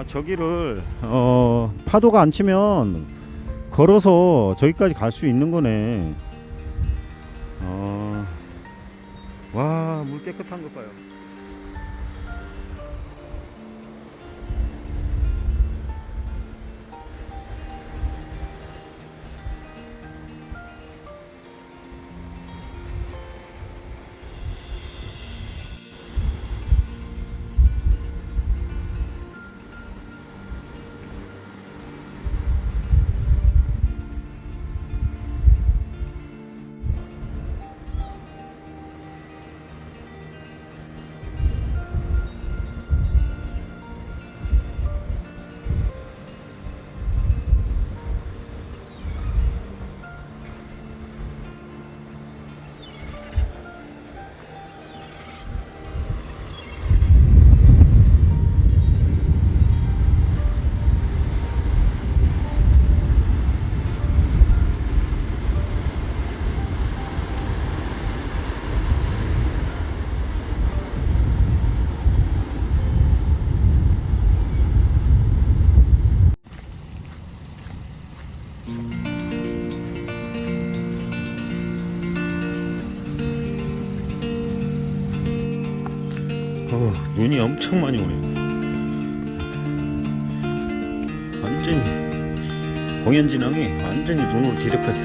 저기를 파도가 안 치면 걸어서 저기까지 갈 수 있는 거네. 와, 물 깨끗한 거 봐요. 눈이 엄청 많이 오네. 완전히 공연진앙이 완전히 눈으로 뒤덮였어.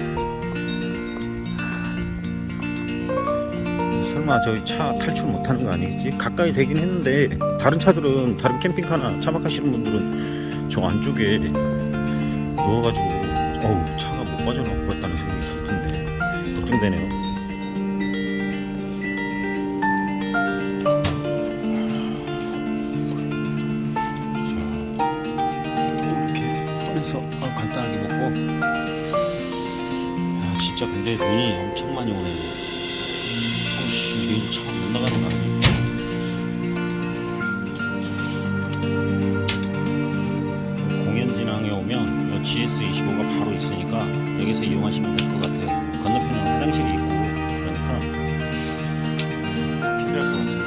설마 저기 차 탈출 못하는 거 아니겠지? 가까이 되긴 했는데 다른 차들은, 다른 캠핑카나 차박하시는 분들은 저 안쪽에 누워가지고 차가 못 빠져나올 것 같다는 생각이 드는데 걱정되네요. 간단하게 먹고. 야, 진짜 근데 눈이 엄청 많이 오네. 이게 차 못 나가는 거 아니야? 공연진앙에 오면 GS25가 바로 있으니까 여기서 이용하시면 될 것 같아요. 건너편에 화장실이 있고 그러니까 필요할 것 같습니다.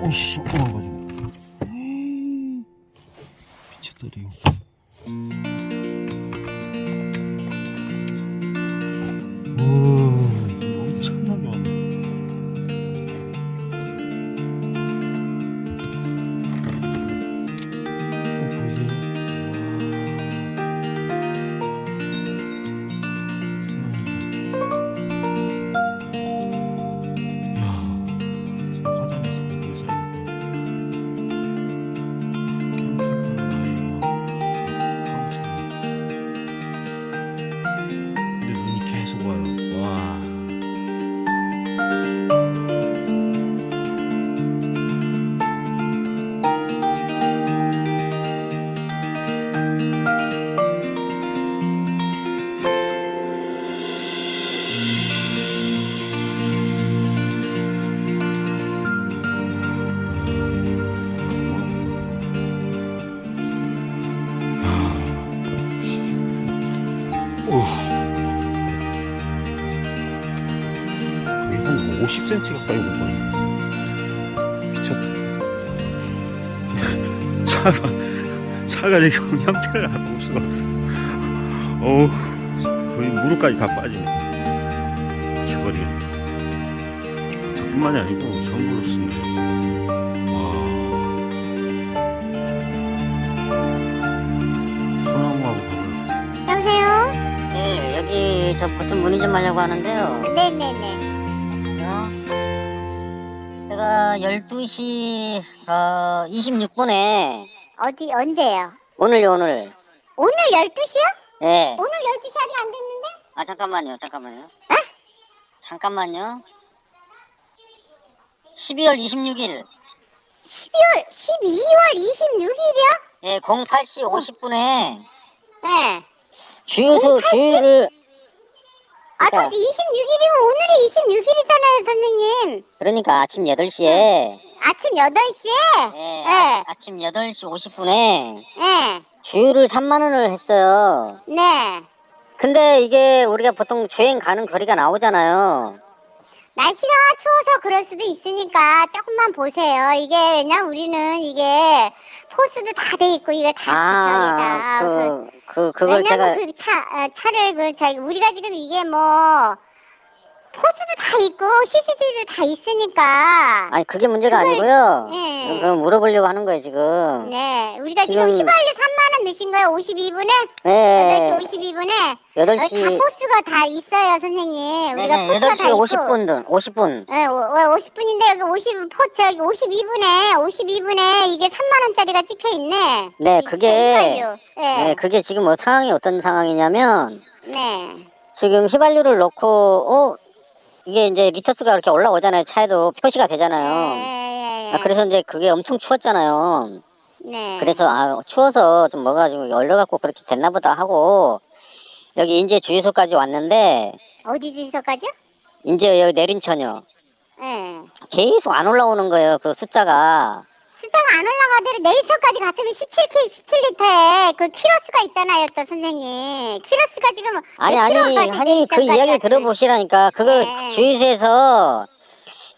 오씨, 뽑아가지고 미쳤더리요. 오, 엄청나게 왔네. 보이세요? 한 50cm 가까이 올 거네. 미쳤다. 차가 지금 형편을 알 수가 없어. 어우. 거의 무릎까지 다 빠지네. 미쳐버리겠네. 저뿐만이 아니고 전부 그렇습니다. 와, 소나무하고 봐봐요. 여보세요? 네, 여기 저 보통 문의 좀 하려고 하는데요. 네네네. 제가 12시 26분에 언제요? 오늘요, 오늘. 오늘 12시요? 네. 오늘 12시 아직 안 됐는데? 아, 잠깐만요. 어? 잠깐만요. 12월 26일. 12월 26일이요? 예, 08시 50분에 네. 주유를, 아, 그러니까. 근데 26일이면 오늘이 26일이잖아요, 선생님. 그러니까 아침 8시에, 아침 8시에? 예, 네. 아침 8시 50분에 네. 주유를 3만원을 했어요. 네. 근데 이게 우리가 보통 주행 가는 거리가 나오잖아요. 날씨가 추워서 그럴 수도 있으니까 조금만 보세요. 이게 왜냐 우리는 이게 포스도 다 돼 있고 이게 다 그걸 제가. 왜냐면 차를 우리가 지금 이게 뭐 포스도 다 있고 CCTV도 다 있으니까. 아니, 그게 문제가 아니고요. 네. 그럼 물어보려고 하는 거예요, 지금. 네, 우리가 지금 휘발유 3만원 넣으신 거예요, 52분에? 네. 8시 52분에? 8시. 다 포스가 다 있어요, 선생님. 우리가 네네, 포스가 8시 다 있고. 50분. 네, 50분인데 여기 52분에 이게 3만원짜리가 찍혀있네. 네, 그게, 네. 그게 지금 상황이 어떤 상황이냐면, 네. 지금 휘발유를 넣고, 이게 이제 리터수가 이렇게 올라오잖아요. 차에도 표시가 되잖아요. 네. 그래서 이제 그게 엄청 추웠잖아요. 네. 그래서, 추워서 좀 뭐가지고 얼려갖고 그렇게 됐나 보다 하고, 여기 인제 주유소까지 왔는데, 어디 주유소까지요? 인제 여기 내린천이요. 네. 계속 안 올라오는 거예요, 그 숫자가. 숫자가 안 올라가더라도 내일서까지 갔으면 17리터에 그 키로수가 있잖아요, 또 선생님. 키로수가 지금 아니, 그 이야기를 들어보시라니까. 그거 네. 주유소에서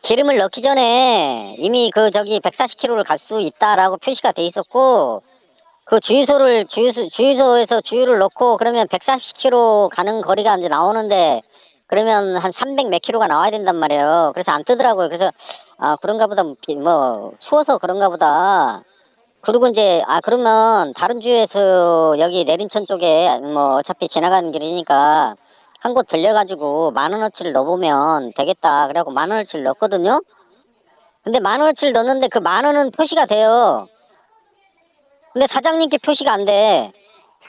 기름을 넣기 전에 이미 140km를 갈 수 있다라고 표시가 돼 있었고, 그 주유소에서 주유를 넣고 그러면 140km 가는 거리가 이제 나오는데, 그러면 한 300 몇 킬로가 나와야 된단 말이에요. 그래서 안 뜨더라고요. 그래서, 그런가 보다, 추워서 그런가 보다. 그리고 이제, 그러면 다른 주에서 여기 내린천 쪽에 어차피 지나가는 길이니까 한 곳 들려가지고 10,000원어치를 넣어보면 되겠다. 그래갖고 10,000원어치를 넣었거든요. 근데 10,000원어치를 넣었는데 그 10,000원은 표시가 돼요. 근데 사장님께 표시가 안 돼.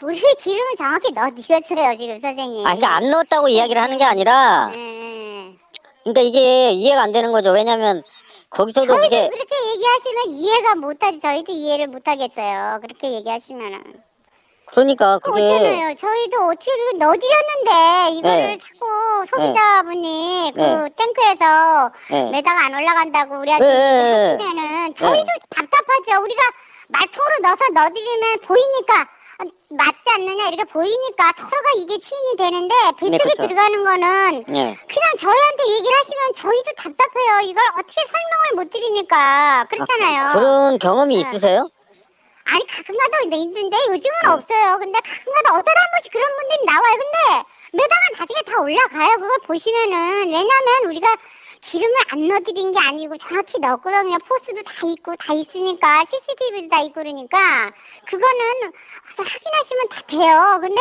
우리 기름을 정확히 넣어드렸어요, 지금 선생님. 그러니까 안 넣었다고 이야기를 하는 게 아니라, 그러니까 이게 이해가 안 되는 거죠. 왜냐면 거기서도 저희도 이게, 그렇게 얘기하시면 이해가 못하지. 저희도 이해를 못하겠어요. 그렇게 얘기하시면은. 그러니까 그게, 어쩌나요? 저희도 어떻게 넣어드렸는데 이거를 네. 자꾸 소비자분이 그 네. 탱크에서 네. 매당 안 올라간다고 우리한테 네. 하시면은 저희도 답답하죠. 우리가 말통으로 넣어드리면 보이니까 맞지 않느냐 이렇게 보이니까 서로가 이게 치인이 되는데 뱃속에 그렇죠. 들어가는 거는 네. 그냥 저희한테 얘기를 하시면 저희도 답답해요. 이걸 어떻게 설명을 못 드리니까 그렇잖아요. 그런 경험이 네. 있으세요? 아니 가끔가다 있는데 요즘은 없어요. 근데 가끔가다 어쩌다 한 번씩 그런 분들이 나와요. 근데 매당은 나중에 다 올라가요. 그거 보시면은 왜냐면 우리가 기름을 안 넣어드린 게 아니고 정확히 넣었거든요. 포스도 다 있고 다 있으니까 CCTV도 다 있고 그러니까 그거는 와서 확인하시면 다 돼요. 근데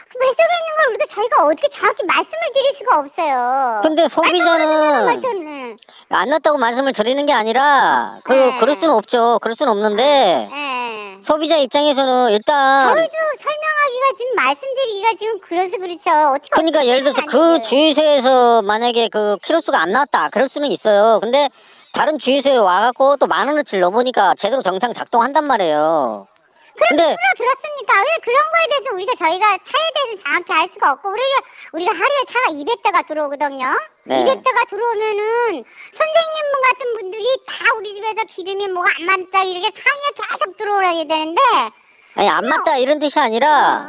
그 뱃속에 있는 걸 우리가 저희가 어떻게 정확히 말씀을 드릴 수가 없어요. 근데 소비자는 안 넣었다고 말씀을 드리는 게 아니라 네. 그럴 수는 없죠. 그럴 수는 없는데 네. 소비자 입장에서는 일단 저희도 설명하기가 지금 말씀드리기가 지금 그래서 그렇죠. 어떻게 그러니까 예를 들어서 그 주유소에서 만약에 그 키로수가 안 나왔다 그럴 수는 있어요. 근데 다른 주유소에 와갖고 또 10,000원어치를 넣어보니까 제대로 정상 작동한단 말이에요. 그럼 들었으니까 왜 그런 거에 대해서 저희가 차에 대해서 정확히 알 수가 없고 우리가 하루에 차가 200대가 들어오거든요. 네. 200대가 들어오면은 선생님 같은 분들이 다 우리 집에서 기름이 뭐가 안 맞다 이렇게 상의가 계속 들어오야 되는데 아니 안 맞다 이런 뜻이 아니라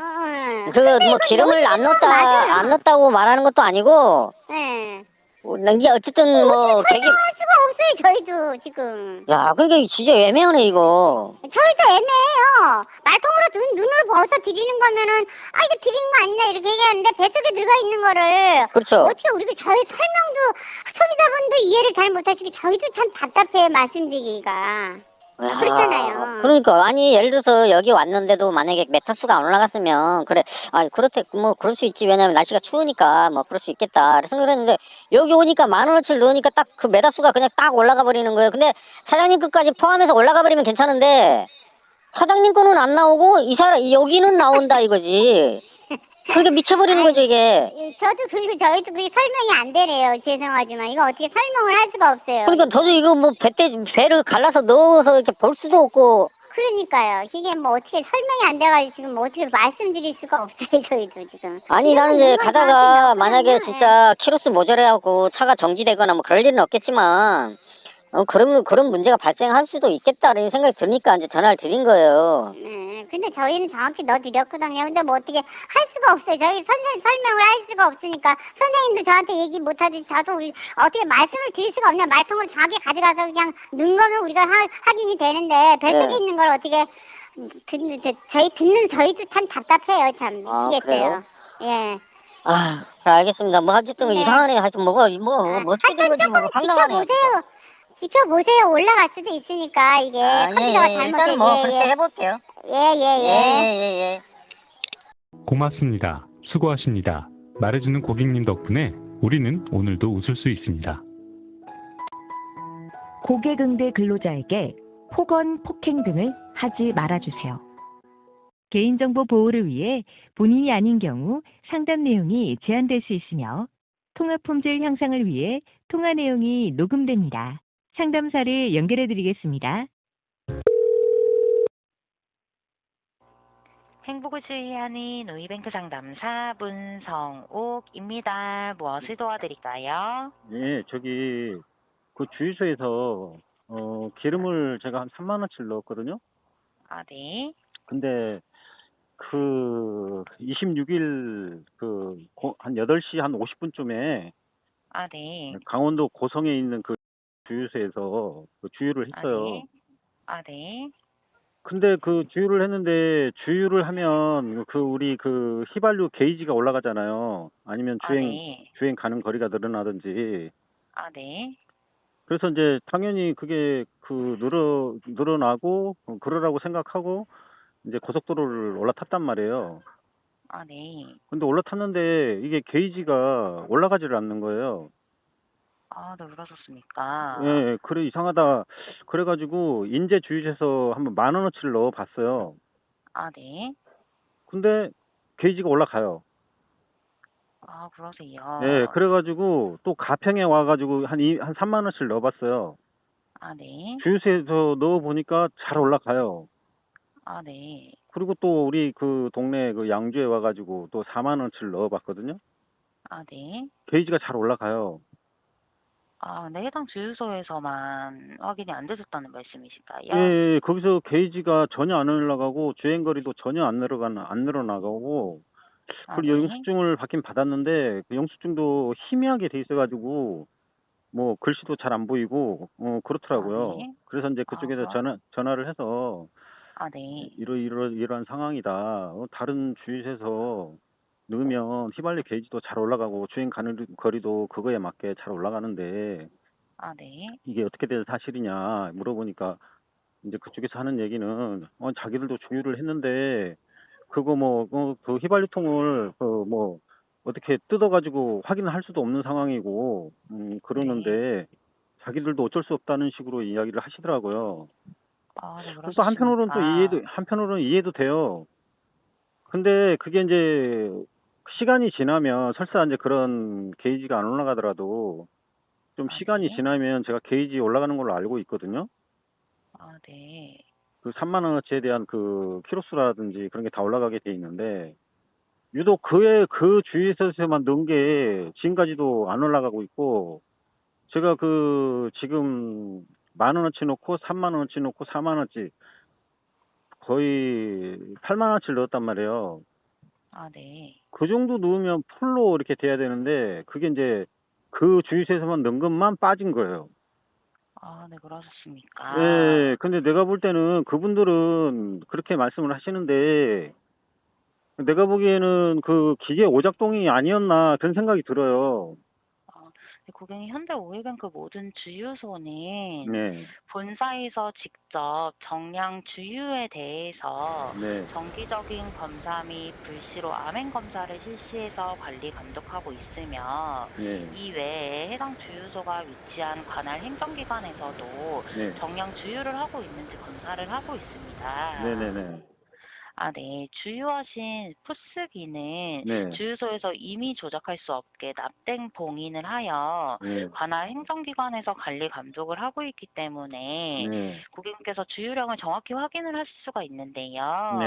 근데 이거 기름을 안 넣어주면 맞아요. 넣었다고 말하는 것도 아니고 네. 이게 어쨌든 뭐 계기. 설명할 수가 없어요, 저희도 지금. 야, 그러니까 진짜 애매하네 이거. 저희도 애매해요. 말통으로 눈을 벗어 드리는 거면은, 이거 드리는 거 아니냐, 이렇게 얘기하는데, 뱃속에 들어가 있는 거를. 그렇죠. 어떻게 우리가 저희 설명도, 소비자분도 이해를 잘 못하시고, 저희도 참 답답해요, 말씀드리기가. 야, 그렇잖아요. 그러니까 아니 예를 들어서 여기 왔는데도 만약에 메타수가 안 올라갔으면 그래 그렇대 뭐 그럴 수 있지 왜냐면 날씨가 추우니까 뭐 그럴 수 있겠다 그래서 그랬는데 여기 오니까 10,000원어치를 넣으니까 딱 그 메타수가 그냥 딱 올라가 버리는 거예요. 근데 사장님 것까지 포함해서 올라가 버리면 괜찮은데 사장님 거는 안 나오고 이 사람 여기는 나온다 이거지. 그러니까 미쳐버리는 거죠 이게. 저도 그리고 저희도 그게 설명이 안 되네요. 죄송하지만 이거 어떻게 설명을 할 수가 없어요. 그러니까 저도 이거 뭐 배를 갈라서 넣어서 이렇게 볼 수도 없고. 그러니까요. 이게 뭐 어떻게 설명이 안 돼가지고 지금 뭐 어떻게 말씀드릴 수가 없어요. 저희도 지금. 아니 나는 이제 가다가 만약에 진짜 키로수 모자라고 차가 정지되거나 뭐 그럴 일은 없겠지만 그런 문제가 발생할 수도 있겠다는 생각이 드니까 이제 전화를 드린 거예요. 네. 근데 저희는 정확히 넣어드렸거든요. 근데 뭐 어떻게 할 수가 없어요. 저희 선생님 설명을 할 수가 없으니까 선생님도 저한테 얘기 못하듯이 저도 어떻게 말씀을 드릴 수가 없냐. 말통을 정확히 가져가서 그냥 넣은 거는 우리가 확인이 되는데 뱃속에 네. 있는 걸 어떻게 듣는 저희도 참 답답해요. 참 미치겠어요. 예. 알겠습니다. 뭐 어쨌든 네. 이상하네. 하여튼 어떻게 된 건지 조금 황당하네요. 지켜보세요. 올라갈 수도 있으니까 이게 컴퓨터가 일단은 뭐 그렇게 해볼게요. 예. 고맙습니다. 수고하십니다. 말해주는 고객님 덕분에 우리는 오늘도 웃을 수 있습니다. 고객 응대 근로자에게 폭언, 폭행 등을 하지 말아주세요. 개인정보 보호를 위해 본인이 아닌 경우 상담 내용이 제한될 수 있으며 통화 품질 향상을 위해 통화 내용이 녹음됩니다. 상담사를 연결해 드리겠습니다. 행복을 수혜하는 우이뱅크 상담사 문성옥입니다. 무엇을 도와드릴까요? 예, 저기 그 주유소에서 기름을 제가 한 30,000원치를 넣었거든요. 네. 근데 그 26일 한 8시 한 50분쯤에 네. 강원도 고성에 있는 그 주유소에서 그 주유를 했어요. 네. 근데 그 주유를 했는데 주유를 하면 우리 그 휘발유 게이지가 올라가잖아요. 아니면 주행 가는 거리가 늘어나든지. 네. 그래서 이제 당연히 그게 늘어나고 그러라고 생각하고 이제 고속도로를 올라탔단 말이에요. 네. 근데 올라탔는데 이게 게이지가 올라가지를 않는 거예요. 네, 그러셨습니까? 예, 그래 이상하다. 그래가지고 인제 주유소에서 한번 10,000원어치를 넣어봤어요. 네. 근데 게이지가 올라가요. 그러세요? 예, 그래가지고 또 가평에 와가지고 한 30,000원어치를 넣어봤어요. 네. 주유소에서 넣어보니까 잘 올라가요. 네. 그리고 또 우리 그 동네 그 양주에 와가지고 또 40,000원어치를 넣어봤거든요. 네. 게이지가 잘 올라가요. 네, 해당 주유소에서만 확인이 안 되셨다는 말씀이실까요? 예, 거기서 게이지가 전혀 안 올라가고 주행거리도 전혀 안 늘어나가고 그리고 네. 영수증을 받긴 받았는데 그 영수증도 희미하게 돼 있어가지고 뭐 글씨도 잘 안 보이고 그렇더라고요. 네. 그래서 이제 그쪽에서 전화를 해서 네. 이러한 상황이다. 다른 주유소에서 넣으면 휘발유 게이지도 잘 올라가고 주행 가는 거리도 그거에 맞게 잘 올라가는데 네. 이게 어떻게 된 사실이냐 물어보니까 이제 그쪽에서 하는 얘기는 자기들도 주유를 했는데 그거 그 휘발유통을 어떻게 뜯어가지고 확인을 할 수도 없는 상황이고 그러는데 자기들도 어쩔 수 없다는 식으로 이야기를 하시더라고요. 네, 또 한편으로는 이해도 돼요. 근데 그게 이제 시간이 지나면 설사 이제 그런 게이지가 안 올라가더라도 좀 시간이 네. 지나면 제가 게이지 올라가는 걸로 알고 있거든요. 네. 그 30,000원어치에 대한 그 키로수라든지 그런 게 다 올라가게 돼 있는데 유독 그 주유소에서만 넣은 게 지금까지도 안 올라가고 있고 제가 지금 10,000원어치 넣고 30,000원어치 넣고 40,000원어치 거의 80,000원어치를 넣었단 말이에요. 네. 그 정도 넣으면 풀로 이렇게 돼야 되는데 그게 이제 그 주유소에서만 넣은 것만 빠진 거예요. 아, 네, 그러셨습니까? 예, 근데 내가 볼 때는 그분들은 그렇게 말씀을 하시는데, 내가 보기에는 그 기계 오작동이 아니었나 그런 생각이 들어요. 네, 고객님, 현대 오일뱅크 모든 주유소는 네, 본사에서 직접 정량 주유에 대해서 네, 정기적인 검사 및 불시로 암행 검사를 실시해서 관리 감독하고 있으며 네, 이외에 해당 주유소가 위치한 관할 행정기관에서도 네, 정량 주유를 하고 있는지 검사를 하고 있습니다. 네네네, 아, 네. 주유하신 푸스기는 네, 주유소에서 임의 조작할 수 없게 납땜 봉인을 하여 네, 관할 행정기관에서 관리 감독을 하고 있기 때문에 네, 고객님께서 주유량을 정확히 확인을 하실 수가 있는데요. 네,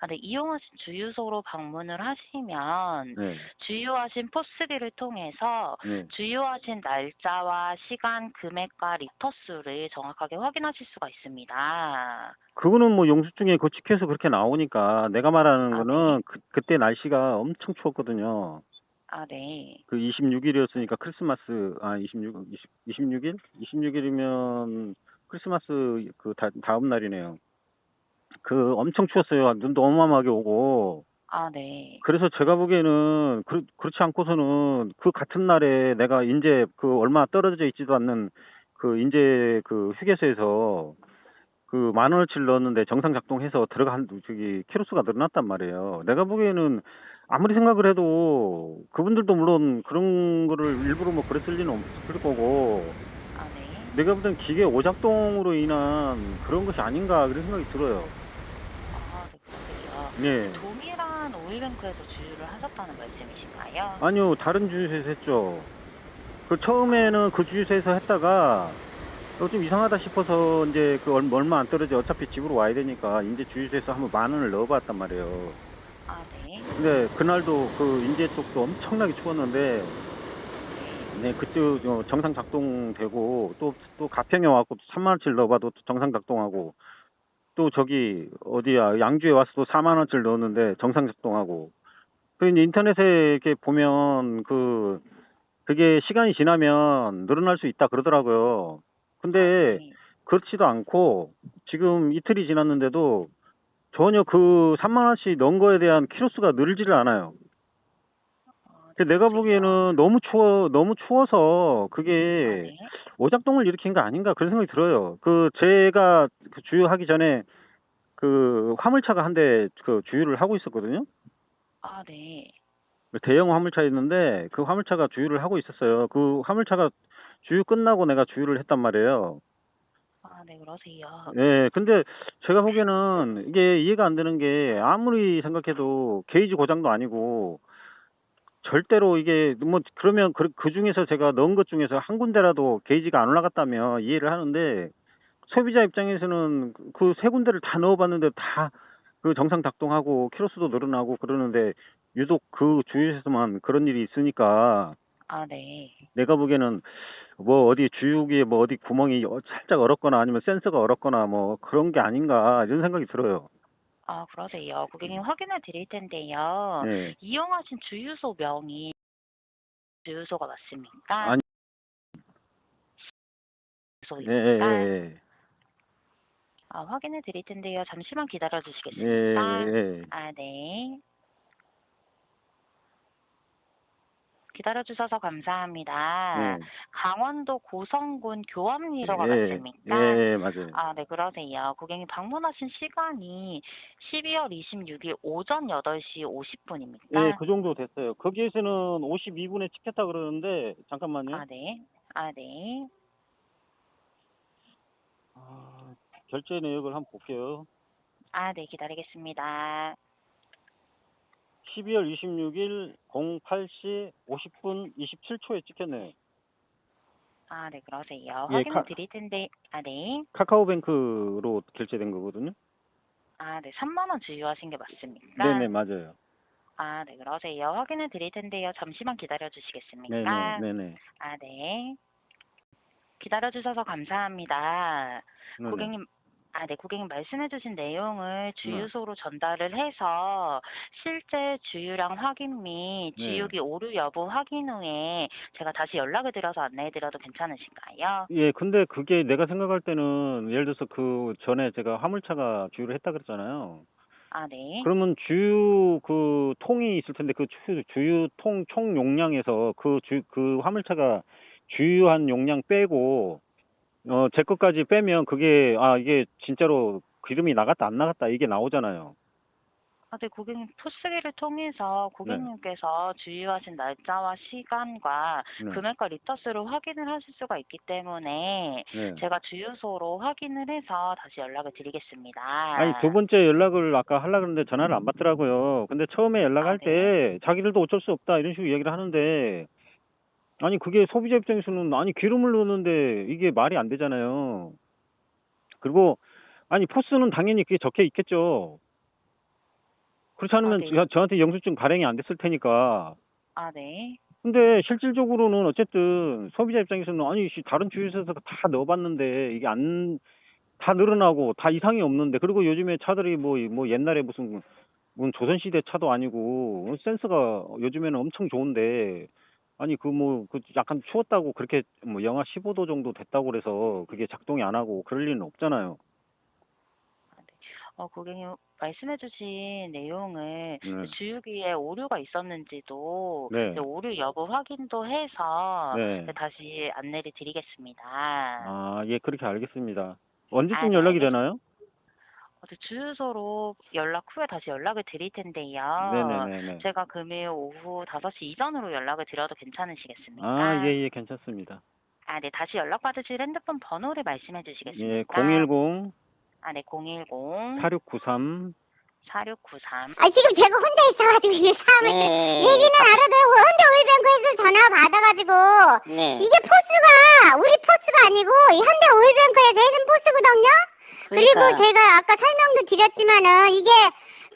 아, 네. 이용하신 주유소로 방문을 하시면 네, 주유하신 포스기를 통해서 네. 주유하신 날짜와 시간, 금액과 리터 수를 정확하게 확인하실 수가 있습니다. 그거는 뭐 영수증에 그거 찍혀서 그렇게 나오니까 내가 말하는 아, 네. 거는 그때 날씨가 엄청 추웠거든요. 아, 네. 그 26일이었으니까 크리스마스, 26일? 26일이면 크리스마스 그 다음 날이네요. 그 엄청 추웠어요. 눈도 어마어마하게 오고. 아, 네. 그래서 제가 보기에는 그렇지 않고서는 그 같은 날에 내가 이제 그 얼마 떨어져 있지도 않는 그 이제 그 휴게소에서 그 10,000원어치를 넣었는데 정상 작동해서 들어간 저기 키로수가 늘어났단 말이에요. 내가 보기에는 아무리 생각을 해도 그분들도 물론 그런 거를 일부러 뭐 그랬을 리는 없을 거고, 아, 네. 내가 볼 땐 기계 오작동으로 인한 그런 것이 아닌가 그런 생각이 들어요. 아, 네, 그러세요. 예. 동일한 오일뱅크에서 주유를 하셨다는 말씀이신가요? 아니요, 다른 주유소에서 했죠. 그 처음에는 그 주유소에서 했다가 좀 이상하다 싶어서 이제 그 얼마 안 떨어져 어차피 집으로 와야 되니까 이제 주유소에서 한번 10,000원을 넣어봤단 말이에요. 아, 네. 근데 그날도 그 인제 쪽도 엄청나게 추웠는데, 네, 그때 정상 작동되고 또 가평에 와갖고 30,000원어치를 넣어봐도 또 정상 작동하고, 또 저기 어디야 양주에 와서도 40,000원어치를 넣었는데 정상 작동하고. 그 이제 인터넷에 이렇게 보면 그게 시간이 지나면 늘어날 수 있다 그러더라고요. 근데 네. 그렇지도 않고 지금 이틀이 지났는데도 전혀 그 30,000원씩 넣은 거에 대한 키로수가 늘지를 않아요. 근데 내가 그러세요. 보기에는 너무 추워서 아, 그게 네. 오작동을 일으킨 거 아닌가 그런 생각이 들어요. 제가 그 주유하기 전에 그 화물차가 한 대 그 주유를 하고 있었거든요. 아, 네. 대형 화물차였는데 그 화물차가 주유를 하고 있었어요. 그 화물차가 주유 끝나고 내가 주유를 했단 말이에요. 아, 네, 그러세요. 예, 근데 제가 보기에는 이게 이해가 안 되는 게 아무리 생각해도 게이지 고장도 아니고 절대로 이게 뭐 그러면 그 중에서 제가 넣은 것 중에서 한 군데라도 게이지가 안 올라갔다면 이해를 하는데, 소비자 입장에서는 그 세 군데를 다 넣어봤는데 다 그 정상 작동하고 키로수도 늘어나고 그러는데 유독 그 주유소에서만 그런 일이 있으니까 아, 네. 내가 보기에는 뭐 어디 주유기에 뭐 어디 구멍이 살짝 얼었거나 아니면 센서가 얼었거나 뭐 그런 게 아닌가 이런 생각이 들어요. 아, 그러세요. 고객님 확인을 드릴 텐데요. 네. 이용하신 주유소 명이 주유소가 맞습니까? 아니, 예, 주유소입니까? 예, 아, 확인을 드릴 텐데요. 잠시만 기다려 예, 주시겠습니까? 예, 아, 네. 기다려 주셔서 감사합니다. 예, 강원도 고성군 교암리소가 예, 맞습니까? 예, 맞아요. 아, 네, 그러세요. 고객님 방문하신 시간이 12월 26일 오전 8시 예, 50분입니까? 그 정도 됐어요. 거기에서는 52분에 찍혔다 그러는데, 잠깐만요. 아, 네. 아, 네. 결제 내역을 한번 볼게요. 아, 네, 기다리겠습니다. 12월 26일 08시 50분 27초에 찍혔네요. 아, 네, 그러세요. 예, 확인을 드릴 텐데, 아, 네. 카카오뱅크로 결제된 거거든요. 아, 네, 3만 원 주유하신 게 맞습니까? 네네, 맞아요. 아, 네, 그러세요. 확인을 드릴 텐데요. 잠시만 기다려 네네, 주시겠습니까? 네네. 아, 네. 기다려 주셔서 감사합니다. 네네. 고객님, 네, 고객님 말씀해주신 내용을 주유소로 전달을 해서 실제 주유량 확인 및 네. 주유기 오류 여부 확인 후에 제가 다시 연락을 드려서 안내해드려도 괜찮으신가요? 예, 근데 그게 내가 생각할 때는 예를 들어서 그 전에 제가 화물차가 주유를 했다 그랬잖아요. 네. 그러면 주유 그 통이 있을 텐데 그 주유통 총 용량에서 그 화물차가 주유한 용량 빼고 제 것까지 빼면 그게 이게 진짜로 기름이 나갔다 안 나갔다 이게 나오잖아요. 네, 고객님 포스기를 통해서 고객님께서 주유하신 날짜와 시간과 네. 금액과 리터수를 확인을 하실 수가 있기 때문에 네. 제가 주유소로 확인을 해서 다시 연락을 드리겠습니다. 아니 두 번째 연락을 아까 하려고 했는데 전화를 안 받더라고요. 근데 처음에 연락할 때 자기들도 어쩔 수 없다 이런 식으로 얘기를 하는데 아니 그게 소비자 입장에서는 아니 기름을 넣었는데 이게 말이 안 되잖아요. 그리고 아니 포스는 당연히 그게 적혀 있겠죠. 그렇지 않으면 네. 저한테 영수증 발행이 안 됐을 테니까. 네. 근데 실질적으로는 어쨌든 소비자 입장에서는 아니 다른 주유소에서 다 넣어봤는데 이게 다 늘어나고 다 이상이 없는데 그리고 요즘에 차들이 뭐 옛날에 무슨 조선시대 차도 아니고 센서가 요즘에는 엄청 좋은데 아니 그 약간 추웠다고 그렇게 영하 15도 정도 됐다고 그래서 그게 작동이 안 하고 그럴 리는 없잖아요. 고객님 말씀해주신 내용을 네. 주유기에 오류가 있었는지도 네. 오류 여부 확인도 해서 네. 다시 안내를 드리겠습니다. 예, 그렇게 알겠습니다. 언제쯤 네, 연락이 알겠습니다. 되나요? 주유소로 연락 후에 다시 연락을 드릴 텐데요. 네네네네. 제가 금일 오후 5시 이전으로 연락을 드려도 괜찮으시겠습니까? 예, 괜찮습니다. 네, 다시 연락 받으실 핸드폰 번호를 말씀해 주시겠습니까? 예, 010 네, 010 4693 4693. 지금 제가 혼자 있어가지고 이 사람을 네. 얘기는 알아도 현대 오일뱅크에서 전화 받아가지고 네. 이게 포스가 우리 포스가 아니고 이 현대 오일뱅크에서 해준 포스거든요. 그리고 그러니까. 제가 아까 설명도 드렸지만은 이게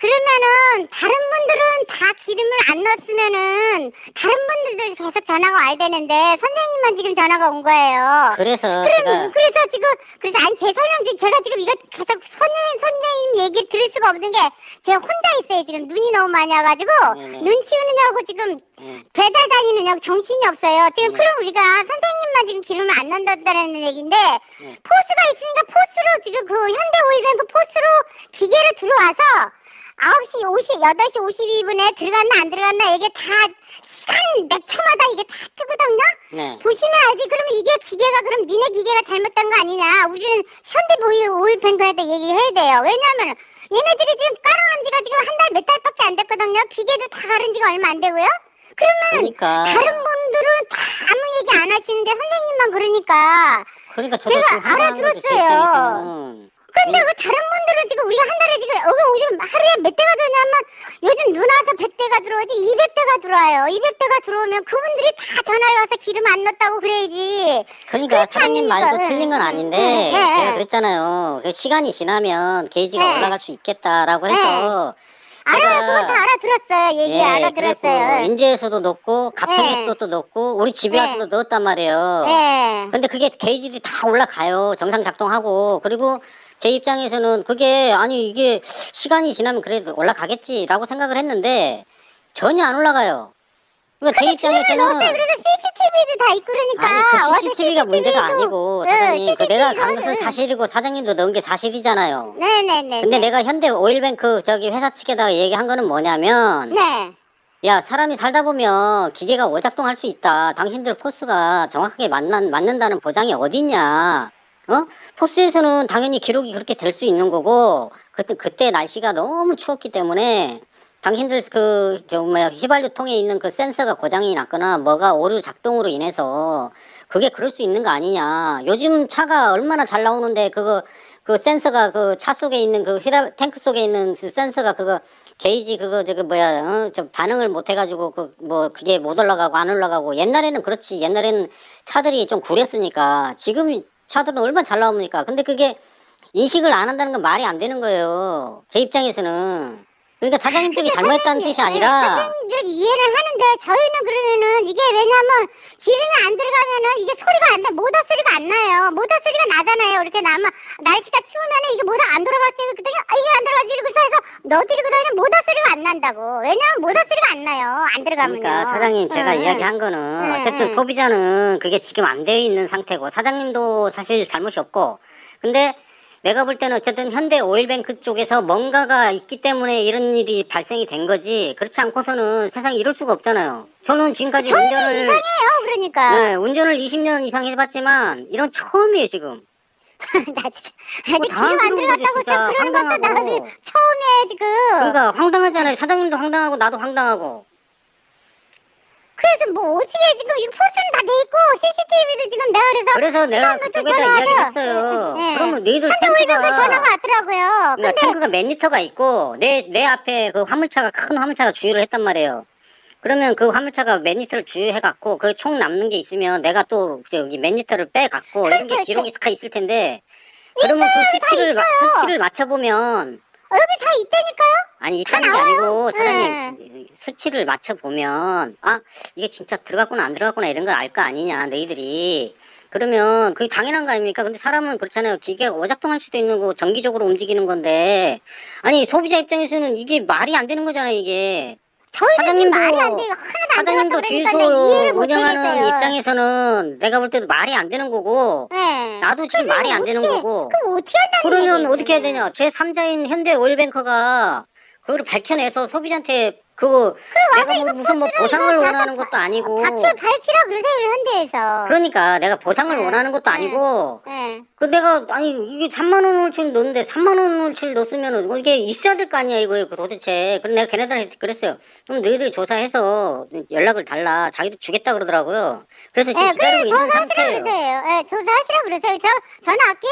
그러면은 다른 분들은 다 기름을 안 넣었으면은 다른 분들도 계속 전화가 와야 되는데 선생님만 지금 전화가 온 거예요. 그래서 그래서 지금 아니 제 설명 중 제가 지금 이거 계속 선생님 얘기 들을 수가 없는 게 제가 혼자 있어요. 지금 눈이 너무 많이 와가지고 네네. 눈 치우느냐고 지금 배달 다니느냐고 정신이 없어요. 지금 그럼 우리가 선생님만 지금 기름을 안 넣는다는 얘기인데 포스가 있으니까 포스로 지금 그 현대오일뱅크 포스로 기계를 들어와서 8시 52분에 들어갔나 안 들어갔나 이게 다 시간 몇 초마다 이게 다 뜨거든요. 네. 보시면 알지. 그러면 이게 기계가 그럼 니네 기계가 잘못된 거 아니냐. 우리는 현대오일뱅크한테 얘기해야 돼요. 왜냐하면 얘네들이 지금 깔아놓은 지가 지금 한 달 몇 달밖에 안 됐거든요. 기계도 다 가른 지가 얼마 안 되고요. 그러면 그러니까. 다른 분들은 다 아무 얘기 안 하시는데 선생님만 그러니까 저도 제가 지금 황당한 거죠, 제 알아들었어요. 입장에서는. 근데 그 다른 분들은 지금 우리가 한 달에 지금 요즘 하루에 몇 대가 들어오냐면 요즘 눈 와서 100대가 들어오지 200대가 들어와요. 200대가 들어오면 그분들이 다 전화를 와서 기름 안 넣었다고 그래야지. 그러니까 그렇지 사장님 말도 않습니까? 틀린 건 아닌데 네. 제가 그랬잖아요. 그 시간이 지나면 게이지가 네. 올라갈 수 있겠다라고 해서 그건 다 알아들었어요. 얘기 알아들었어요. 인제에서도 넣고 가평에서도 넣고 우리 집에 네. 와서도 넣었단 말이에요. 네. 근데 그게 게이지들이 다 올라가요. 정상 작동하고. 그리고 제 입장에서는 그게 아니 이게 시간이 지나면 그래도 올라가겠지라고 생각을 했는데 전혀 안 올라가요. 그러니까 제 입장에서는 그래서 CCTV도 다 있고 그러니까. 아니 그 CCTV가 문제가 아니고 사장님 그 내가 간 것은 CCTV 를. 사실이고 사장님도 넣은 게 사실이잖아요. 네네네. 근데 내가 현대 오일뱅크 회사 측에다가 얘기한 거는 뭐냐면 네. 야 사람이 살다 보면 기계가 오작동할 수 있다. 당신들 포스가 정확하게 맞는다는 보장이 어딨냐. 포스에서는 당연히 기록이 그렇게 될 수 있는 거고 그때 날씨가 너무 추웠기 때문에 당신들 휘발유통에 있는 그 센서가 고장이 났거나 뭐가 오류 작동으로 인해서 그게 그럴 수 있는 거 아니냐. 요즘 차가 얼마나 잘 나오는데 그 센서가 그 차 속에 있는 탱크 속에 있는 그 센서가 게이지 반응을 못 해가지고 그게 못 올라가고 안 올라가고 옛날에는 그렇지. 옛날에는 차들이 좀 구렸으니까 지금 차들은 얼마나 잘 나옵니까. 근데 그게 인식을 안 한다는 건 말이 안 되는 거예요. 제 입장에서는. 그러니까 사장님 쪽이 잘못했다는 뜻이 아니라 사장님들 이해를 하는데 저희는 그러면은 이게 왜냐면 기름이 안 들어가면은 이게 소리가 안 나, 모터 소리가 안 나요. 모터 소리가 나잖아요. 이렇게 날씨가 추우면은 이게 모터 안 들어갔어요. 그랬더니 이게 안 들어가지 이러고서 해서 넣어드리고 다니면 모터 소리가 안 난다고. 왜냐면 모터 소리가 안 나요. 안 들어가면요. 그러니까 사장님 제가 이야기한 거는 어쨌든 소비자는 그게 지금 안 되어 있는 상태고 사장님도 사실 잘못이 없고 근데 내가 볼 때는 어쨌든 현대 오일뱅크 쪽에서 뭔가가 있기 때문에 이런 일이 발생이 된 거지 그렇지 않고서는 세상에 이럴 수가 없잖아요. 저는 지금까지 저희는 운전을 이상해요. 그러니까. 네, 운전을 20년 이상 해봤지만 이런 처음이에요 지금. 나 진짜 아니 다음 기름 안 들어온 들어갔다고 거지, 참 진짜. 그러는 것도 나도 황당하고. 처음이에요 지금. 그러니까 황당하잖아요. 사장님도 황당하고 나도 황당하고. 그래서 뭐 어떻게 지금 이 포스는 다 돼 있고 CCTV도 지금 내가 그래서 내가 그쪽에다 이야기했어요. 그러면 너희들 한동훈이가 탱크가 전화가 왔더라고요. 그러니까 근데 탱크가 몇 리터가 있고 내 앞에 그 화물차가 큰 화물차가 주유를 했단 말이에요. 그러면 그 화물차가 몇 리터를 주유해갖고 그 총 남는 게 있으면 내가 또 저기 몇 리터를 빼갖고 이런 게 기록이 다 있을 텐데 그러면 그 수치를 맞춰보면 여기 다 있다니까요. 아니 다 있다는 게 나와요. 아니고 사장님 수치를 맞춰보면 아 이게 진짜 들어갔구나 안 들어갔구나 이런 걸 알 거 아니냐 너희들이 그러면 그게 당연한 거 아닙니까? 근데 사람은 그렇잖아요. 기계가 오작동할 수도 있는 거고 정기적으로 움직이는 건데 아니 소비자 입장에서는 이게 말이 안 되는 거잖아요 이게. 저희는 말이 안 돼요. 하나도 안 사장님도 들어갔다 그러니까 내가 이해를 주유소 못 운영하는 하겠어요. 입장에서는 내가 볼 때도 말이 안 되는 거고 네. 나도 지금 그래서 말이 안 되는 어떻게- 거고 그럼 어떻게 한다는 그러면 얘기예요, 어떻게 해야 되냐 제 3자인 현대 오일뱅커가 그걸 밝혀내서 소비자한테 그거 내가 뭐 무슨 뭐 보상을 원하는 것도 아니고 밝히라 그러세요 현대에서. 그러니까 내가 보상을 원하는 것도 아니고 네. 그 내가 아니 이게 3만 원어치를 넣었는데 3만 원어치를 넣었으면은 이게 있어야 될 거 아니야 이거예요 그 도대체. 그래서 내가 걔네들한테 그랬어요. 그럼 너희들이 조사해서 연락을 달라. 자기도 주겠다 그러더라고요. 그래서 지금 기다리고 있는 조사하시라 상태예요. 그러세요. 네, 조사하시라 그러세요. 전화할게.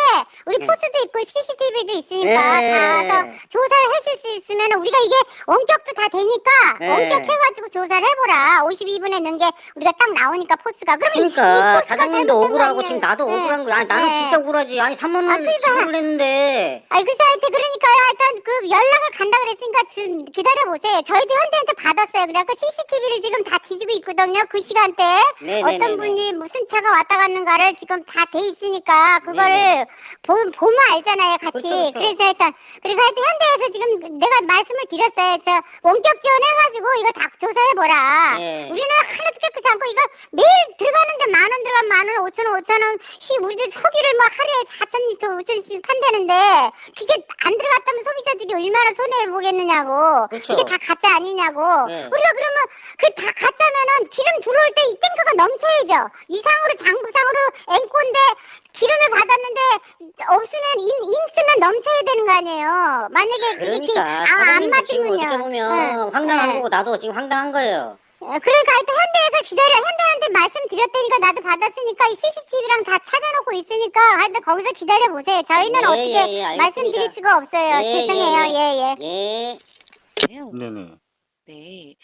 우리 포스도 있고 CCTV도 있으니까 네. 가서 조사하실 수 있으면 우리가 이게 원격도 다 되니까 네. 원격해가지고 조사를 해보라. 52분에 넣은 게 우리가 딱 나오니까 포스가. 그러면 이 그러니까 포스가 사장님도 잘못된 거 억울하고 아니에요? 지금 나도 네. 억울한 거야. 아니, 나는 네. 진짜 억울하지. 아니 3만 원을 그러니까. 지불을 했는데 아니 글쎄 하여튼 그러니까 하여튼 그 연락을 간다 그랬으니까 지금 기다려보세요. 저희도 현대한테 받았어요. 그래갖고 CCTV를 지금 다 뒤지고 있거든요. 그 시간대에 네, 어떤 네, 네, 분이 무슨 차가 왔다 갔는가를 지금 다 돼 있으니까 그거를 네, 보면 알잖아요 같이. 그렇죠, 그렇죠. 그래서 하여튼 그리고 하여튼 현대에서 지금 내가 말씀을 드렸어요. 저 원격 지원해가지고 이거 다 조사해보라. 네. 우리는 하나도 깨끗이 않고 이거 매일 들어가는데 10,000원 들어가면 10,000원 5,000원 5,000원 우리들 석유를 뭐 하루에 4,000리터 5,000씩 판다는데 그게 안 들어갔다면 소비자들이 얼마나 손해를 보겠느냐고. 그렇죠. 이게 다 가짜 아니냐고. 네. 우리가 그러면 그 다 가짜면은 기름 들어올 때 이 탱크가 넘쳐야죠. 이상으로 장부상으로 앵꼬인데 기름을 받았는데 없으면 인쓰면 넘쳐야 되는 거 아니에요. 만약에 그게 그러니까 안 사장님도 지금 맞으면요. 어떻게 보면 황당한 거고 나도 지금 황당한 거예요. 그러니까 하여튼 현대에서 기다려. 현대한테 말씀드렸다니까 나도 받았으니까 이 CCTV랑 다 찾아놓고 있으니까 하여튼 거기서 기다려보세요. 저희는 예, 어떻게 예, 알겠습니다. 말씀드릴 수가 없어요. 예, 죄송해요. 예. 예. 네네. 네.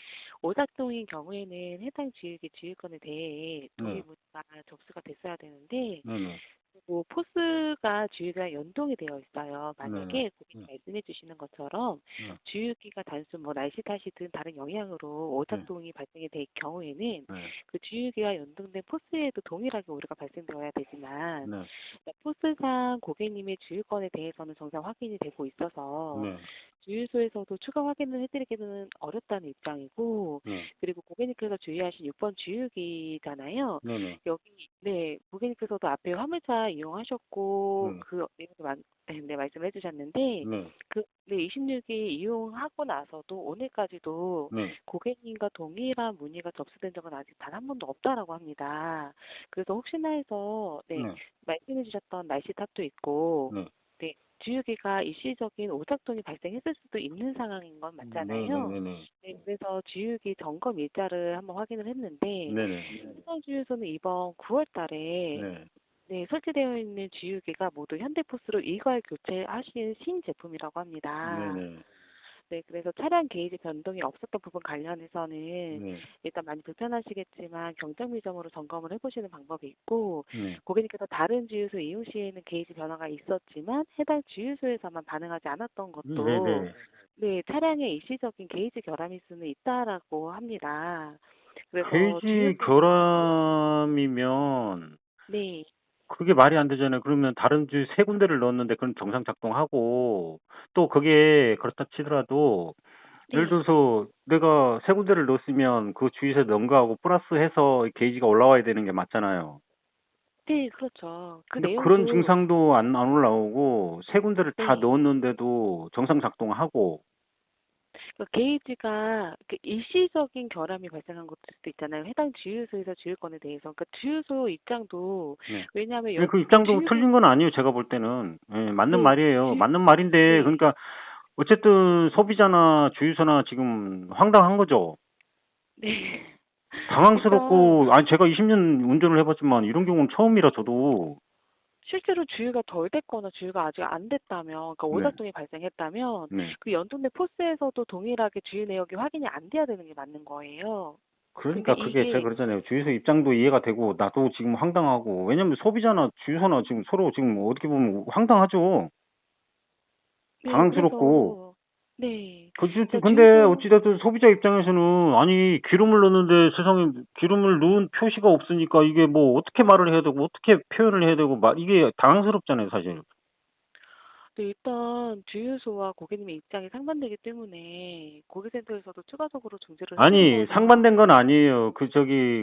오작동인 경우에는 해당 지역의 지휘권에 대해 동의 문의가 접수가 됐어야 되는데 네네. 뭐 포스가 주유기와 연동이 되어 있어요. 만약에 네네. 고객님 말씀해 주시는 것처럼 네. 주유기가 단순 뭐 날씨 탓이든 다른 영향으로 오작동이 발생이 될 경우에는 네. 그 주유기와 연동된 포스에도 동일하게 오류가 발생되어야 되지만 네. 포스상 고객님의 주유권에 대해서는 정상 확인이 되고 있어서 네. 주유소에서도 추가 확인을 해드리기는 어렵다는 입장이고 네. 그리고 고객님께서 주의하신 6번 주유기잖아요. 네네. 여기 네 고객님께서도 앞에 화물차 이용하셨고 네. 그 네, 말씀해 주셨는데 네. 네 26일 이용하고 나서도 오늘까지도 네. 고객님과 동일한 문의가 접수된 적은 아직 단 한 번도 없다라고 합니다. 그래서 혹시나 해서 네, 네. 말씀해 주셨던 날씨 탓도 있고 네. 네, 주유기가 일시적인 오작동이 발생했을 수도 있는 상황인 건 맞잖아요. 네네네. 네, 그래서 주유기 점검 일자를 한번 확인을 했는데 네네. 해상주유소는 이번 9월 달에 네. 네, 설치되어 있는 주유기가 모두 현대포스로 일괄 교체하신 신제품이라고 합니다. 네네. 네, 그래서 차량 게이지 변동이 없었던 부분 관련해서는 네. 일단 많이 불편하시겠지만 경정미점으로 점검을 해보시는 방법이 있고 네. 고객님께서 다른 주유소 이용 시에는 게이지 변화가 있었지만 해당 주유소에서만 반응하지 않았던 것도 네네. 네, 차량에 일시적인 게이지 결함일 수는 있다라고 합니다. 그래서 게이지 주유소 결함이면 네, 그게 말이 안 되잖아요. 그러면 다른 주유 세 군데를 넣었는데 그건 정상 작동하고 또 그게 그렇다 치더라도 예를 네, 들어서 내가 세 군데를 넣었으면 그 주유소에 넣은 거하고 플러스해서 게이지가 올라와야 되는 게 맞잖아요. 네, 그렇죠. 그 근데 그런 내용도 증상도 안 올라오고 세 군데를 다 네, 넣었는데도 정상 작동하고 그 게이지가 그 일시적인 결함이 발생한 것도 있잖아요. 해당 주유소에서 주유권에 대해서. 그러니까 주유소 입장도 네. 왜냐하면 그 입장도 주유소 틀린 건 아니에요. 제가 볼 때는. 예, 맞는 네, 말이에요. 주 맞는 말인데 네, 그러니까 어쨌든 소비자나 주유소나 지금 황당한 거죠. 네. 일단 당황스럽고 아니 제가 20년 운전을 해봤지만 이런 경우는 처음이라 저도 실제로 주유가 덜 됐거나 주유가 아직 안 됐다면, 그러니까 네, 오작동이 발생했다면 네. 그 연동된 포스에서도 동일하게 주유 내역이 확인이 안 돼야 되는 게 맞는 거예요. 근데 그러니까 그게 제가 이게 그러잖아요. 주유소 입장도 이해가 되고 나도 지금 황당하고 왜냐면 소비자나 주유소나 지금 서로 지금 어떻게 보면 황당하죠. 네, 당황스럽고 그래서 네, 그러니까 근데 주유소 어찌됐든 소비자 입장에서는 아니 기름을 넣는데 세상에 기름을 넣은 표시가 없으니까 이게 뭐 어떻게 말을 해야 되고 어떻게 표현을 해야 되고 이게 당황스럽잖아요, 사실. 네, 일단 주유소와 고객님의 입장이 상반되기 때문에 고객센터에서도 추가적으로 중재를 아니, 해드리거나 상반된 건 아니에요.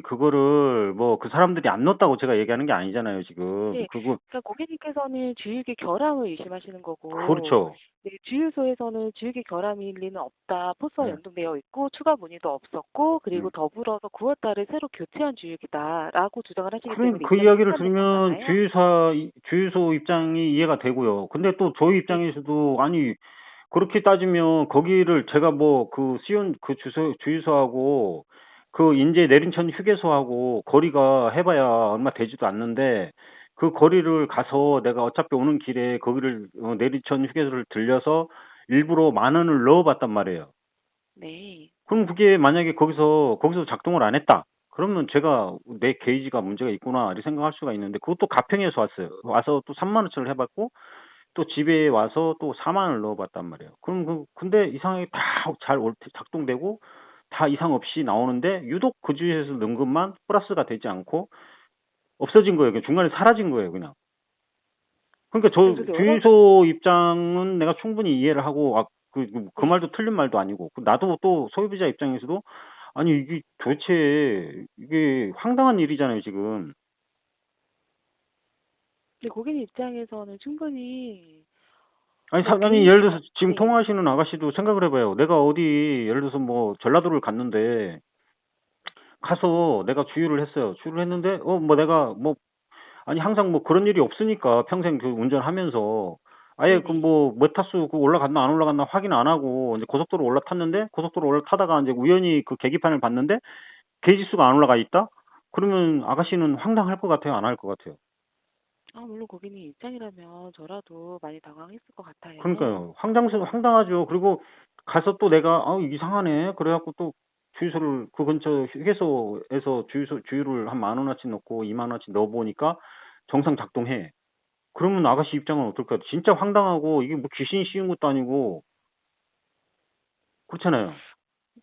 그거를, 뭐, 그 사람들이 안 넣었다고 제가 얘기하는 게 아니잖아요, 지금. 네, 그러니까 고객님께서는 주유기 결함을 의심하시는 거고, 그렇죠. 네, 주유소에서는 주유기 결함일 리는 없다. 포스와 네. 연동되어 있고 추가 문의도 없었고 그리고 음. 더불어서 9월 달에 새로 교체한 주유기다라고 주장을 하시기 때문에 그 입장이 이야기를 상반된 들으면 거잖아요. 주유소 입장이 이해가 되고요. 근데 또 저희 네, 입장에서도, 아니, 그렇게 따지면 거기를 제가 뭐, 주유소하고 그 인제 내린천 휴게소하고 거리가 해봐야 얼마 되지도 않는데 그 거리를 가서 내가 어차피 오는 길에 거기를 내린천 휴게소를 들려서 일부러 10,000원을 넣어봤단 말이에요. 네, 그럼 그게 만약에 거기서 작동을 안 했다. 그러면 제가 내 게이지가 문제가 있구나 이렇게 생각할 수가 있는데 그것도 가평에서 왔어요. 와서 또 3만 원어치를 해봤고 또 집에 와서 또 4만 원을 넣어봤단 말이에요. 그럼 근데 이상하게 다 잘 작동되고 다 이상 없이 나오는데 유독 그 주에서 넣은 것만 플러스가 되지 않고 없어진 거예요. 그냥 중간에 사라진 거예요, 그냥. 그러니까 네, 저 그래서 여러 주유소 입장은 내가 충분히 이해를 하고 그 네. 말도 틀린 말도 아니고 나도 또 소비자 입장에서도 아니 이게 도대체 이게 황당한 일이잖아요, 지금. 근데 고객님 입장에서는 충분히 아니, 예를 게이지가 들어서 지금 네, 통화하시는 아가씨도 생각을 해봐요. 내가 어디, 예를 들어서 뭐, 전라도를 갔는데, 가서 내가 주유를 했어요. 주유를 했는데, 뭐 내가 뭐, 아니, 항상 뭐 그런 일이 없으니까 평생 그 운전하면서, 아예 그 네네. 뭐, 메타수 그 올라갔나 안 올라갔나 확인 안 하고, 이제 고속도로 올라탔는데, 고속도로 올라타다가 이제 우연히 그 계기판을 봤는데, 게이지수가 안 올라가 있다? 그러면 아가씨는 황당할 것 같아요? 안 할 것 같아요? 물론 고객님 입장이라면 저라도 많이 당황했을 것 같아요. 그러니까요. 황당하죠. 그리고 가서 또 내가, 이상하네. 그래갖고 또 주유소를, 그 근처 휴게소에서 주유를 한 10,000원어치 넣고 20,000원어치 넣어보니까 정상 작동해. 그러면 아가씨 입장은 어떨까요? 진짜 황당하고, 이게 뭐 귀신 씌운 것도 아니고, 그렇잖아요.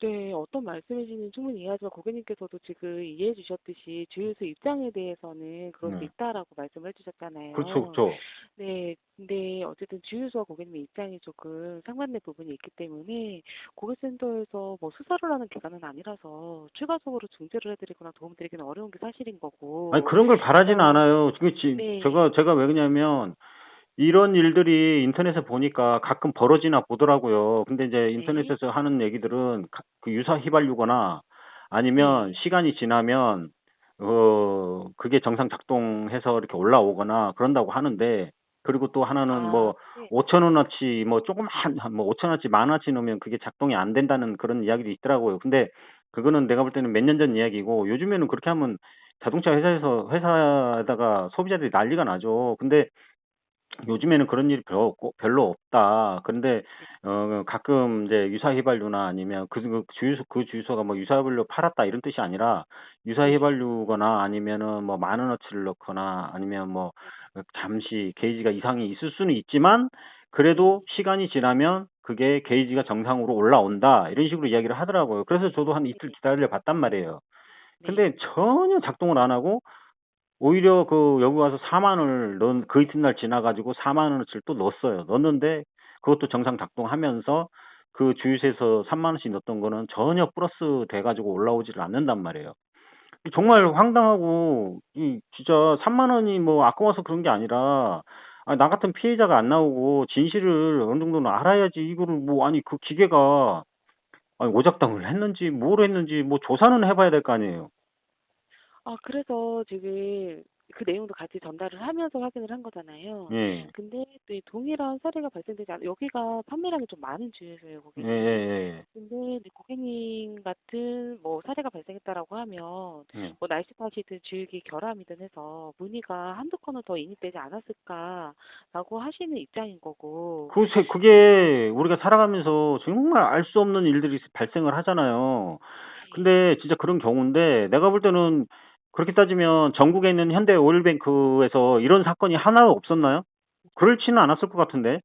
네, 어떤 말씀이신지 충분히 이해하지만 고객님께서도 지금 이해해 주셨듯이 주유소 입장에 대해서는 그럴 수 네. 있다라고 말씀을 그렇죠, 해주셨잖아요. 그렇죠. 네, 근데 어쨌든 주유소와 고객님의 입장이 조금 상반된 부분이 있기 때문에 고객센터에서 뭐 수사를 하는 기관은 아니라서 추가적으로 중재를 해드리거나 도움드리기는 어려운 게 사실인 아니, 거고, 그런 걸 바라진 일단, 않아요. 네, 제가 왜 그러냐면, 이런 일들이 인터넷에 보니까 가끔 벌어지나 보더라고요. 근데 이제 네, 인터넷에서 하는 얘기들은 그 유사 휘발유거나 아니면 네, 시간이 지나면 그게 정상 작동해서 이렇게 올라오거나 그런다고 하는데, 그리고 또 하나는 뭐 네. 5,000원어치 뭐 조금 뭐 5,000원어치 10,000원어치 넣으면 그게 작동이 안 된다는 그런 이야기도 있더라고요. 근데 그거는 내가 볼 때는 몇 년 전 이야기고 요즘에는 그렇게 하면 자동차 회사에다가 소비자들이 난리가 나죠. 근데 요즘에는 그런 일이 별로 없다. 그런데 가끔 이제 유사휘발유나 아니면 그 주유소가 뭐 유사휘발유 팔았다 이런 뜻이 아니라 네. 유사휘발유거나 아니면은 뭐 10,000원어치를 넣거나 아니면 뭐 잠시 게이지가 이상이 있을 수는 있지만 그래도 시간이 지나면 그게 게이지가 정상으로 올라온다. 이런 식으로 이야기를 하더라고요. 그래서 저도 한 이틀 기다려 봤단 말이에요. 근데 전혀 작동을 안 하고 오히려 그 여기 와서 4만 원을 그 이튿날 지나가지고 4만 원어치를 또 넣었어요. 넣었는데 그것도 정상 작동하면서 그 주유소에서 3만 원씩 넣었던 거는 전혀 플러스 돼가지고 올라오지를 않는단 말이에요. 정말 황당하고 이 진짜 3만 원이 뭐 아까워서 그런 게 아니라 나 같은 피해자가 안 나오고 진실을 어느 정도는 알아야지 이거를 뭐 아니 그 기계가 오작동을 했는지 뭘 했는지 뭐 조사는 해봐야 될 거 아니에요. 그래서 지금 그 내용도 같이 전달을 하면서 확인을 한 거잖아요. 예. 근데 또 이 동일한 사례가 발생되지 여기가 판매량이 좀 많은 주유소예요, 예, 고객님. 예, 근데 이제 고객님 같은 뭐 사례가 발생했다라고 하면 예. 뭐 날씨 탓이든 주유기 결함이든 해서 문의가 한두 건은 더 인입되지 않았을까라고 하시는 입장인 거고. 그게 우리가 살아가면서 정말 알 수 없는 일들이 발생을 하잖아요. 근데 진짜 그런 경우인데 내가 볼 때는 그렇게 따지면 전국에 있는 현대 오일뱅크에서 이런 사건이 하나도 없었나요? 그렇지는 않았을 것 같은데.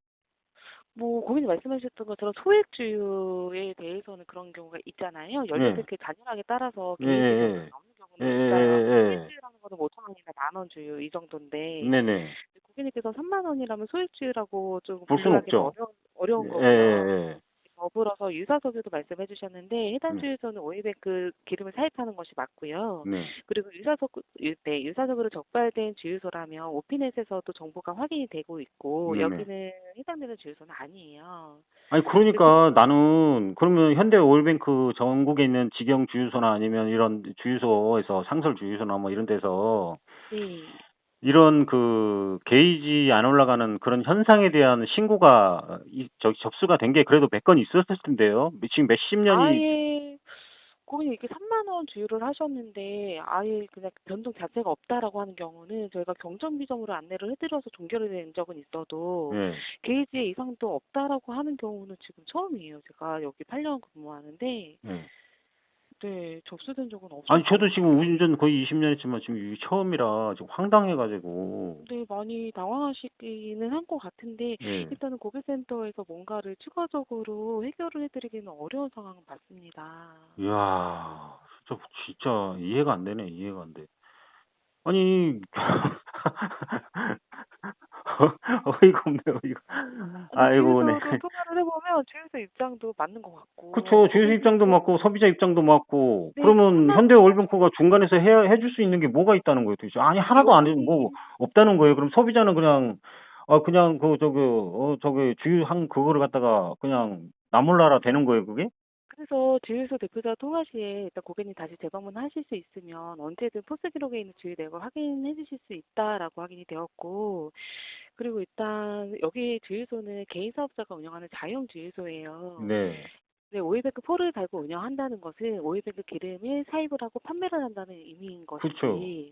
뭐 고객님 말씀하셨던 것처럼 소액 주유에 대해서는 그런 경우가 있잖아요. 예. 연료탱크 잔량에 따라서 예, 게이지 예, 경우가 없는 예, 경우는 있어요. 예, 소액 주유라는 거는 5천 원이나 10,000원 주유 이 정도인데 네네. 고객님께서 3만 원이라면 소액 주유라고 좀 볼 수는 분류하기는 없죠. 어려운 예, 거고요. 예, 더불어서 유사석유도 말씀해 주셨는데 해당 네. 주유소는 오일뱅크 기름을 사입하는 것이 맞고요. 네. 그리고 유사석으로 적발된 주유소라면 오피넷에서도 정보가 확인이 되고 있고 네네. 여기는 해당되는 주유소는 아니에요. 아니, 그러니까 나는, 그러면 현대 오일뱅크 전국에 있는 직영 주유소나 아니면 이런 주유소에서 상설 주유소나 뭐 이런 데서 네. 이런 그 게이지 안 올라가는 그런 현상에 대한 신고가 접수가 된 게 그래도 몇 건 있었을 텐데요. 지금 몇십 년이. 아예 고객님 이렇게 3만 원 주유를 하셨는데 아예 그냥 변동 자체가 없다라고 하는 경우는 저희가 경정비정으로 안내를 해드려서 종결이 된 적은 있어도 예. 게이지에 이상도 없다라고 하는 경우는 지금 처음이에요. 제가 여기 8년 근무하는데 예. 네, 접수된 적은 아니, 저도 없었어요. 지금 운전 거의 20년 했지만 지금 이게 처음이라 지금 황당해가지고. 네, 많이 당황하시기는 한 것 같은데 예. 일단은 고객센터에서 뭔가를 추가적으로 해결을 해드리기는 어려운 상황은 맞습니다. 이야, 진짜 이해가 안 되네, 이해가 안 돼. 아니, 어이가 없네, 어이가. 아이고, 네. 주유소도 통화를 해보면 주유소 입장도 맞는 것 같고 그쵸. 주유소 입장도 고객님께서 맞고, 소비자 입장도 맞고, 네, 그러면 하나 현대 오일뱅크가 중간에서 해줄 수 있는 게 뭐가 있다는 거예요, 도대체. 아니, 하나도 안 해, 뭐, 여기 없다는 거예요. 그럼 소비자는 그냥, 그냥 주유한 그거를 갖다가 그냥 나몰라라 되는 거예요, 그게? 그래서 주유소 대표자 통화 시에 일단 고객님 다시 재방문하실 수 있으면 언제든 포스 기록에 있는 주유 내역을 확인해 주실 수 있다라고 확인이 되었고 그리고 일단 여기 주유소는 개인 사업자가 운영하는 자영 주유소예요. 네. 네, 오일뱅크 포를 달고 운영한다는 것은 오일뱅크 기름을 사입을 하고 판매를 한다는 의미인 그쵸. 것이지.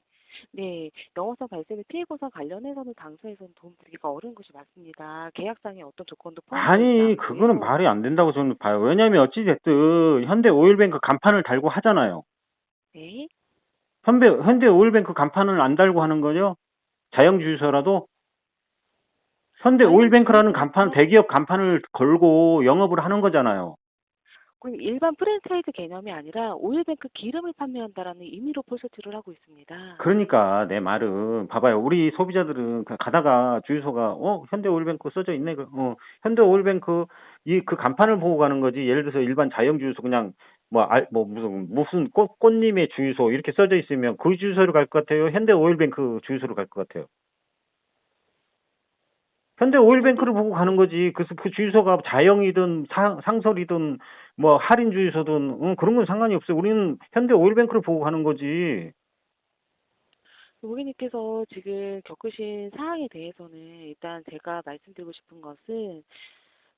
네, 영업상 발생의 피해 보상 관련해서는 당사에서는 도움드리기가 어려운 것이 맞습니다. 계약상에 어떤 조건도 포함되어 있지 아니, 그거는 않고요. 말이 안 된다고 저는 봐요. 왜냐면 어찌됐든, 현대 오일뱅크 간판을 달고 하잖아요. 네. 현대 오일뱅크 간판을 안 달고 하는 거죠? 자영 주유소라도? 현대 자영 오일뱅크라는 간판, 주유소에서 대기업 간판을 걸고 영업을 하는 거잖아요. 일반 프랜차이즈 개념이 아니라 오일뱅크 기름을 판매한다라는 의미로 폴서치를 하고 있습니다. 그러니까 내 말은 봐봐요. 우리 소비자들은 그냥 가다가 주유소가 현대 오일뱅크 써져 있네. 현대 오일뱅크 그 간판을 보고 가는 거지. 예를 들어서 일반 자영 주유소 그냥 무슨 꽃님의 주유소 이렇게 써져 있으면 그 주유소를 갈 것 같아요. 현대 오일뱅크 주유소를 갈 것 같아요. 현대 오일뱅크를 보고 가는 거지. 그래서 그 주유소가 자영이든 상설이든 뭐 할인 주유소든 그런 건 상관이 없어요. 우리는 현대 오일뱅크를 보고 가는 거지. 고객님께서 지금 겪으신 사항에 대해서는 일단 제가 말씀드리고 싶은 것은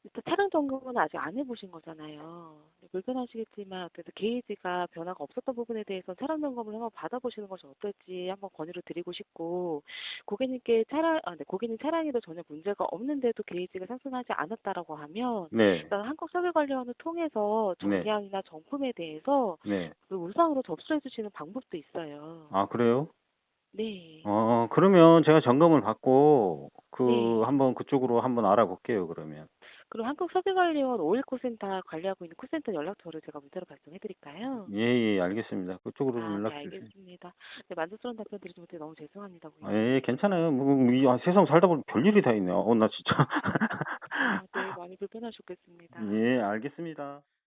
일단 차량 점검은 아직 안 해보신 거잖아요. 불편하시겠지만 어쨌든 게이지가 변화가 없었던 부분에 대해서 차량 점검을 한번 받아보시는 것이 어떨지 한번 건의를 드리고 싶고 고객님 차량에도 전혀 문제가 없는데도 게이지가 상승하지 않았다라고 하면 네. 일단 한국석유관리원을 통해서 네. 정량이나 정품에 대해서 네. 그 우상으로 접수해 주시는 방법도 있어요. 아, 그래요? 네. 그러면 제가 점검을 받고, 네. 한번 그쪽으로 한번 알아볼게요, 그러면. 그리고 한국서비관리원 519센터 관리하고 있는 콜센터 연락처를 제가 문자로 발송해드릴까요? 예, 예, 알겠습니다. 그쪽으로 좀 네, 연락 주세요. 알겠습니다. 네, 만족스러운 답변 드리지 못해 너무 죄송합니다, 아, 고객님. 예, 괜찮아요. 세상 살다 보면 별일이 다 있네요. 나 진짜. 네, 많이 불편하셨겠습니다. 예, 알겠습니다.